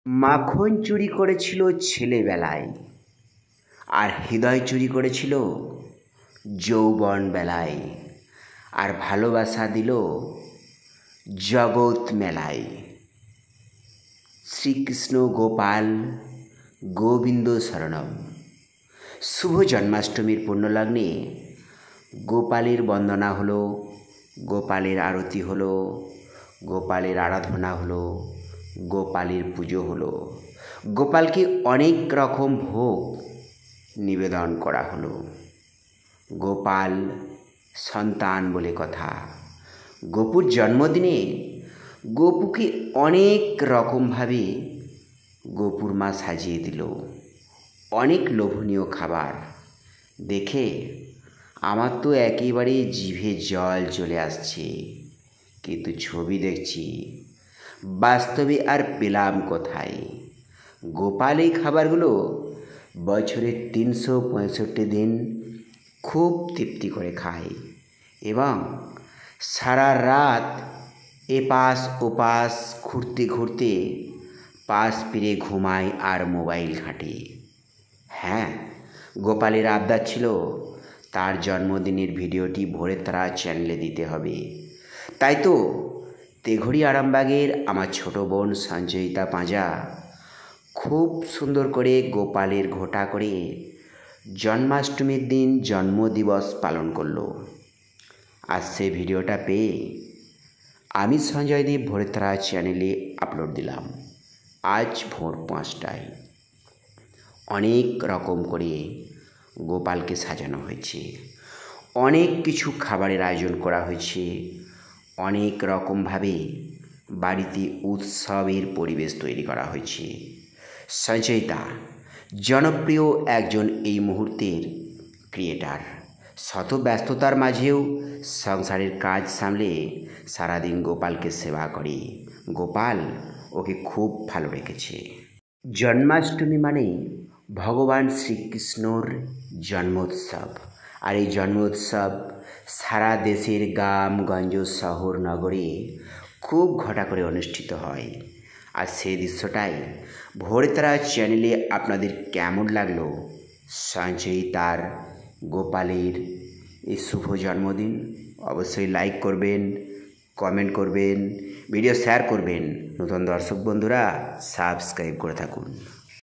মাখন চুরি করেছিল ছেলেবেলায়, আর হৃদয় চুরি করেছিল যৌবন বেলায়, আর ভালোবাসা দিল জগৎ মেলায়। শ্রীকৃষ্ণ গোপাল গোবিন্দ শরণম। শুভ জন্মাষ্টমীর পুণ্যলগ্নে গোপালের বন্দনা হলো, গোপালের আরতি হলো, গোপালের আরাধনা হলো, গোপালের পুজো হলো, গোপালকে অনেক রকম ভোগ নিবেদন করা হলো। গোপাল সন্তান বলে কথা। গোপুর জন্মদিনে গোপুকে অনেক রকমভাবে গোপুর মা সাজিয়ে দিল। অনেক লোভনীয় খাবার দেখে আমার তো একেবারে জিভে জল চলে আসছে, কিন্তু ছবি দেখছি, বাস্তবে আর পেলাম কোথায়। গোপাল এই খাবারগুলো বছরের 365 দিন খুব তৃপ্তি করে খায় এবং সারা রাত এপাশ ওপাশ ঘুরতে ঘুরতে পাশ ফিরে ঘুমায় আর মোবাইল ঘাঁটে। হ্যাঁ, গোপালের আবদার ছিল তার জন্মদিনের ভিডিওটি ভোরের তারা চ্যানেলে দিতে হবে। তাই তো তেঘড়ি আরামবাগের আমার ছোট বোন সঞ্জয়িতা পাঁজা খুব সুন্দর করে গোপালের ঘটা করে জন্মাষ্টমীর দিন জন্মদিবস পালন করলো। আর সে ভিডিওটা পেয়ে আমি সঞ্জয়দীপ ভোরের তারা চ্যানেলে আপলোড দিলাম আজ ভোর 5টায়। অনেক রকম করে গোপালকে সাজানো হয়েছে, অনেক কিছু খাবারের আয়োজন করা হয়েছে, অনেক রকমভাবে বাড়িতে উৎসবের পরিবেশ তৈরি করা হয়েছে। সঞ্জয়িতা জনপ্রিয় একজন এই মুহূর্তের ক্রিয়েটার। শত ব্যস্ততার মাঝেও সংসারের কাজ সামলে সারাদিন গোপালকে সেবা করে। গোপাল ওকে খুব ভালো রেখেছে। জন্মাষ্টমী মানে ভগবান শ্রীকৃষ্ণর জন্মোৎসব, আর এই জন্মোৎসব সারা দেশের গ্রামগঞ্জ শহর নগরে খুব ঘটা করে অনুষ্ঠিত হয়। আর সেই দৃশ্যটাই ভোরের তারা চ্যানেলে আপনাদের কেমন লাগলো সঞ্জয়িতার গোপালের এই শুভ জন্মদিন? অবশ্যই লাইক করবেন, কমেন্ট করবেন, ভিডিও শেয়ার করবেন। নতুন দর্শক বন্ধুরা সাবস্ক্রাইব করে থাকুন।